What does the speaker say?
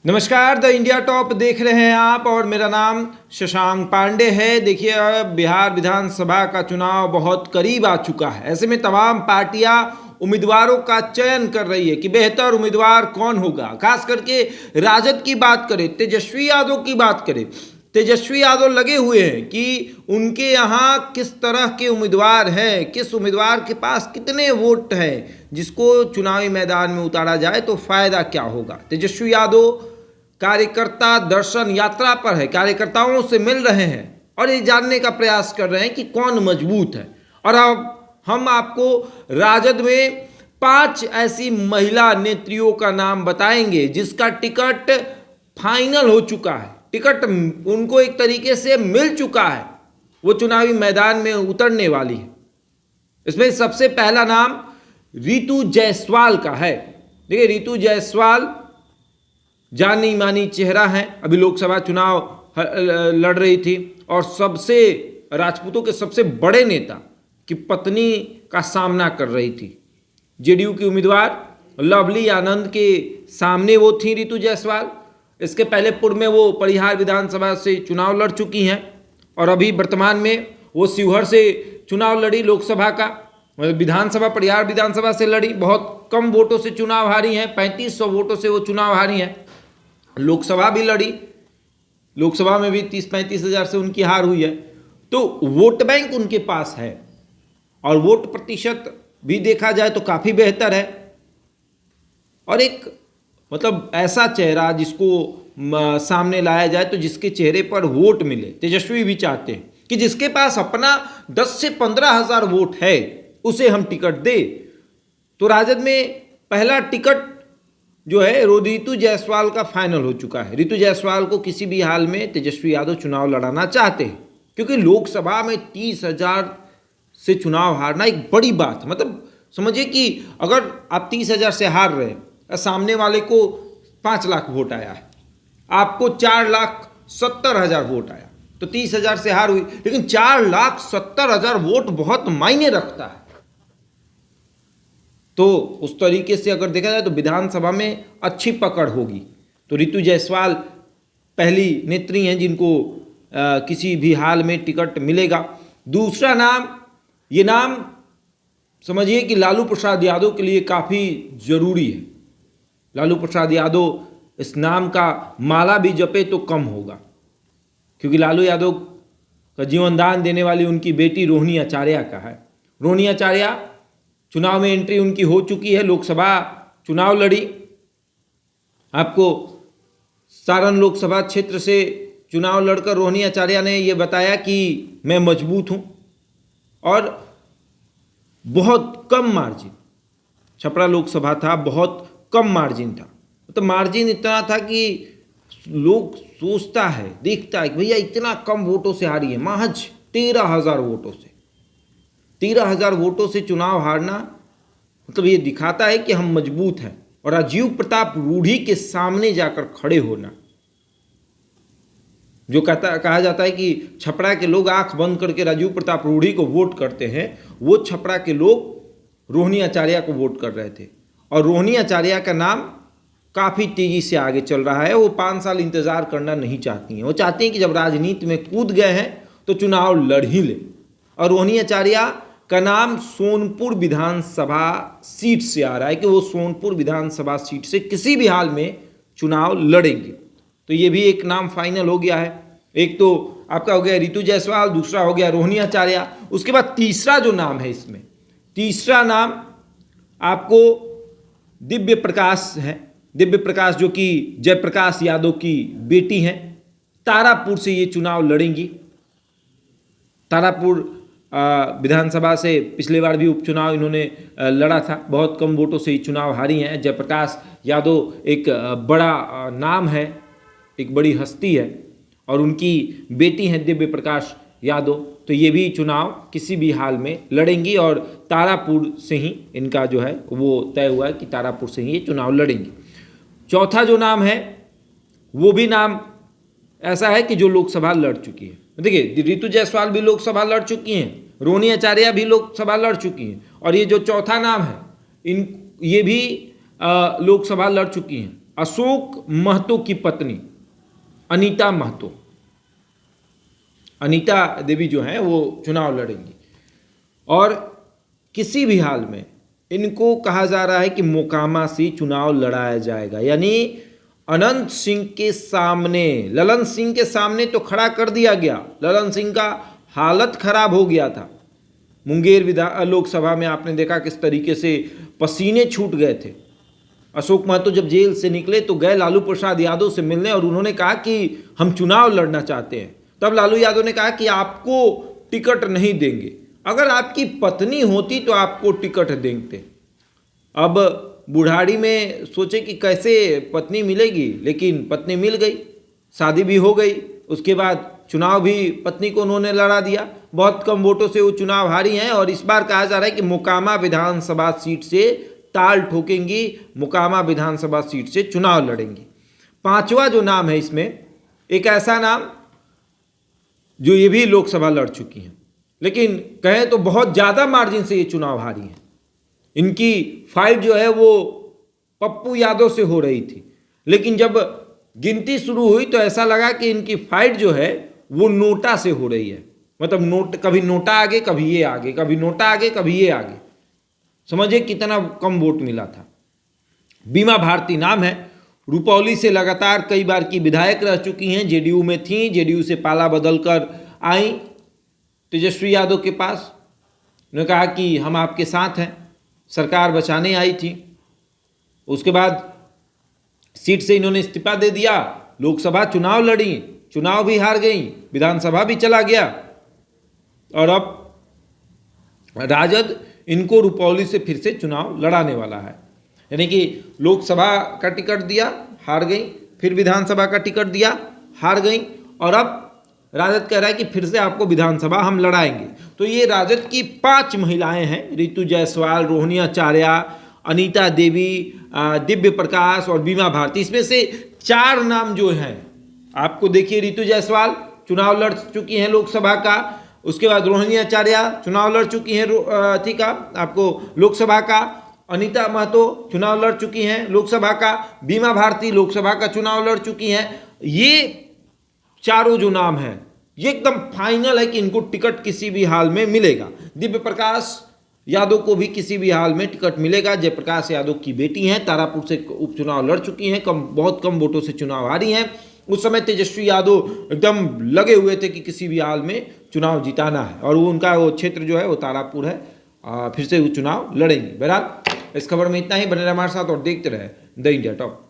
नमस्कार, the India top देख रहे हैं आप और मेरा नाम शशांक पांडे है। देखिए, बिहार विधानसभा का चुनाव बहुत करीब आ चुका है। ऐसे में तमाम पार्टियां उम्मीदवारों का चयन कर रही है कि बेहतर उम्मीदवार कौन होगा। खास करके राजद की बात करें, तेजस्वी यादव की बात करें, तेजस्वी यादव लगे हुए हैं कि उनके यहाँ किस तरह के उम्मीदवार हैं, किस उम्मीदवार के पास कितने वोट हैं, जिसको चुनावी मैदान में उतारा जाए तो फायदा क्या होगा। तेजस्वी यादव कार्यकर्ता दर्शन यात्रा पर है, कार्यकर्ताओं से मिल रहे हैं और ये जानने का प्रयास कर रहे हैं कि कौन मजबूत है। और अब हम आपको राजद में 5 ऐसी महिला नेत्रियों का नाम बताएंगे जिसका टिकट फाइनल हो चुका है, टिकट उनको एक तरीके से मिल चुका है, वो चुनावी मैदान में उतरने वाली है। इसमें सबसे पहला नाम रितु जायसवाल का है। देखिए, रितु जायसवाल जानी मानी चेहरा है, अभी लोकसभा चुनाव लड़ रही थी और सबसे राजपूतों के सबसे बड़े नेता की पत्नी का सामना कर रही थी। जेडीयू की उम्मीदवार लवली आनंद के सामने वो थी रितु जायसवाल। इसके पहले पूर्व में वो परिहार विधानसभा से चुनाव लड़ चुकी हैं और अभी वर्तमान में वो शिवहर से चुनाव लड़ी, लोकसभा का विधानसभा परिहार विधानसभा से लड़ी, बहुत कम वोटों से चुनाव हारी हैं, 3500 वोटों से वो चुनाव हारी हैं। लोकसभा भी लड़ी, लोकसभा में भी 30-35 हज़ार से उनकी हार हुई है। तो वोट बैंक उनके पास है और वोट प्रतिशत भी देखा जाए तो काफ़ी बेहतर है और एक मतलब ऐसा चेहरा जिसको सामने लाया जाए तो जिसके चेहरे पर वोट मिले। तेजस्वी भी चाहते हैं कि जिसके पास अपना 10 से 15 हज़ार वोट है उसे हम टिकट दे। तो राजद में पहला टिकट जो है रितु जायसवाल का फाइनल हो चुका है। रितु जायसवाल को किसी भी हाल में तेजस्वी यादव चुनाव लड़ाना चाहते हैं क्योंकि लोकसभा में 30,000 से चुनाव हारना एक बड़ी बात है। मतलब समझिए कि अगर आप 30,000 से हार रहे हैं, सामने वाले को 5 लाख वोट आया है, आपको 4,70,000 वोट आया, तो 30,000 से हार हुई, लेकिन 4,70,000 वोट बहुत मायने रखता है। तो उस तरीके से अगर देखा जाए तो विधानसभा में अच्छी पकड़ होगी। तो रितु जायसवाल पहली नेत्री हैं जिनको किसी भी हाल में टिकट मिलेगा। दूसरा नाम, ये नाम समझिए कि लालू प्रसाद यादव के लिए काफ़ी ज़रूरी है। लालू प्रसाद यादव इस नाम का माला भी जपे तो कम होगा क्योंकि लालू यादव का जीवन दान देने वाली उनकी बेटी रोहिणी आचार्य का है। रोहिणी आचार्य चुनाव में एंट्री उनकी हो चुकी है, लोकसभा चुनाव लड़ी। आपको सारण लोकसभा क्षेत्र से चुनाव लड़कर रोहिणी आचार्य ने ये बताया कि मैं मजबूत हूँ और बहुत कम मार्जिन, छपरा लोकसभा था, बहुत कम मार्जिन था। तो मार्जिन इतना था कि लोग सोचता है, देखता है कि भैया इतना कम वोटों से हारी है, महज 13,000 वोटों से। 13,000 वोटों से चुनाव हारना मतलब ये दिखाता है कि हम मजबूत हैं। और राजीव प्रताप रूढ़ी के सामने जाकर खड़े होना, जो कहा जाता है कि छपरा के लोग आंख बंद करके राजीव प्रताप रूढ़ी को वोट करते हैं, वो छपरा के लोग रोहिणी आचार्य को वोट कर रहे थे। और रोहिणी आचार्य का नाम काफ़ी तेज़ी से आगे चल रहा है। वो 5 साल इंतज़ार करना नहीं चाहती हैं, वो चाहती हैं कि जब राजनीति में कूद गए हैं तो चुनाव लड़ ही ले। और रोहिणी आचार्य का नाम सोनपुर विधानसभा सीट से आ रहा है कि वो सोनपुर विधानसभा सीट से किसी भी हाल में चुनाव लड़ेंगे। तो ये भी एक नाम फाइनल हो गया है। एक तो आपका हो गया रितु जायसवाल, दूसरा हो गया रोहिणी आचार्य। उसके बाद तीसरा जो नाम है, इसमें तीसरा नाम आपको दिव्य प्रकाश है। दिव्य प्रकाश जो कि जयप्रकाश यादव की बेटी हैं, तारापुर से ये चुनाव लड़ेंगी। तारापुर विधानसभा से पिछले बार भी उपचुनाव इन्होंने लड़ा था, बहुत कम वोटों से ये चुनाव हारी हैं। जयप्रकाश यादव एक बड़ा नाम है, एक बड़ी हस्ती है और उनकी बेटी हैं दिव्य प्रकाश यादव। तो ये भी चुनाव किसी भी हाल में लड़ेंगी और तारापुर से ही इनका जो है वो तय हुआ है कि तारापुर से ही ये चुनाव लड़ेंगी। चौथा जो नाम है वो भी नाम ऐसा है कि जो लोकसभा लड़ चुकी है। देखिए, रितु जायसवाल भी लोकसभा लड़ चुकी हैं, रोहिणी आचार्य भी लोकसभा लड़ चुकी हैं और ये जो चौथा नाम है ये भी लोकसभा लड़ चुकी हैं। अशोक महतो की पत्नी अनीता महतो, अनीता देवी जो हैं वो चुनाव लड़ेंगी और किसी भी हाल में इनको कहा जा रहा है कि मोकामा से चुनाव लड़ाया जाएगा। यानी अनंत सिंह के सामने, ललन सिंह के सामने तो खड़ा कर दिया गया। ललन सिंह का हालत खराब हो गया था। मुंगेर लोकसभा में आपने देखा किस तरीके से पसीने छूट गए थे। अशोक महतो जब जेल से निकले तो गए लालू प्रसाद यादव से मिलने और उन्होंने कहा कि हम चुनाव लड़ना चाहते हैं। तब लालू यादव ने कहा कि आपको टिकट नहीं देंगे, अगर आपकी पत्नी होती तो आपको टिकट देते। अब बुढ़ाड़ी में सोचे कि कैसे पत्नी मिलेगी, लेकिन पत्नी मिल गई, शादी भी हो गई। उसके बाद चुनाव भी पत्नी को उन्होंने लड़ा दिया। बहुत कम वोटों से वो चुनाव हारी हैं और इस बार कहा जा रहा है कि मोकामा विधानसभा सीट से ताल ठोकेंगी, मोकामा विधानसभा सीट से चुनाव लड़ेंगी। पांचवा जो नाम है इसमें, एक ऐसा नाम जो ये भी लोकसभा लड़ चुकी हैं, लेकिन कहें तो बहुत ज़्यादा मार्जिन से ये चुनाव हारी हैं। इनकी फाइट जो है वो पप्पू यादव से हो रही थी, लेकिन जब गिनती शुरू हुई तो ऐसा लगा कि इनकी फाइट जो है वो नोटा से हो रही है। मतलब कभी नोटा आगे, कभी ये आगे, कभी नोटा आगे, कभी ये आगे। समझिए कितना कम वोट मिला था। बीमा भारती नाम है, रुपौली से लगातार कई बार की विधायक रह चुकी हैं, जेडीयू में थी, जेडीयू से पाला बदल कर आई तेजस्वी यादव के पास। उन्होंने कहा कि हम आपके साथ हैं, सरकार बचाने आई थी। उसके बाद सीट से इन्होंने इस्तीफा दे दिया, लोकसभा चुनाव लड़ी, चुनाव भी हार गई, विधानसभा भी चला गया और अब राजद इनको रुपौली से फिर से चुनाव लड़ाने वाला है। यानी कि लोकसभा का टिकट दिया, हार गई, फिर विधानसभा का टिकट दिया, हार गई और अब राजद कह रहा है कि फिर से आपको विधानसभा हम लड़ाएंगे। तो ये राजद की 5 महिलाएं हैं, रितु जायसवाल, रोहिणी आचार्य, अनीता देवी, दिव्य प्रकाश और बीमा भारती। इसमें से 4 नाम जो हैं, आपको देखिए, रितु जायसवाल चुनाव लड़ चुकी हैं लोकसभा का, उसके बाद रोहिणी आचार्य चुनाव लड़ चुकी हैं ठीक है आपको लोकसभा का, अनीता महतो चुनाव लड़ चुकी हैं लोकसभा का, बीमा भारती लोकसभा का चुनाव लड़ चुकी हैं। ये चारों जो नाम हैं ये एकदम फाइनल है कि इनको टिकट किसी भी हाल में मिलेगा। दिव्य प्रकाश यादव को भी किसी भी हाल में टिकट मिलेगा। जयप्रकाश यादव की बेटी हैं, तारापुर से उपचुनाव लड़ चुकी हैं, बहुत कम वोटों से चुनाव हारी हैं। उस समय तेजस्वी यादव एकदम लगे हुए थे कि किसी भी हाल में चुनाव जिताना है और वो उनका वो क्षेत्र जो है वो तारापुर है, फिर से वो चुनाव लड़ेंगे। बहरहाल इस खबर में इतना ही। बने रहे हमारे साथ और देखते रहे द इंडिया टॉप।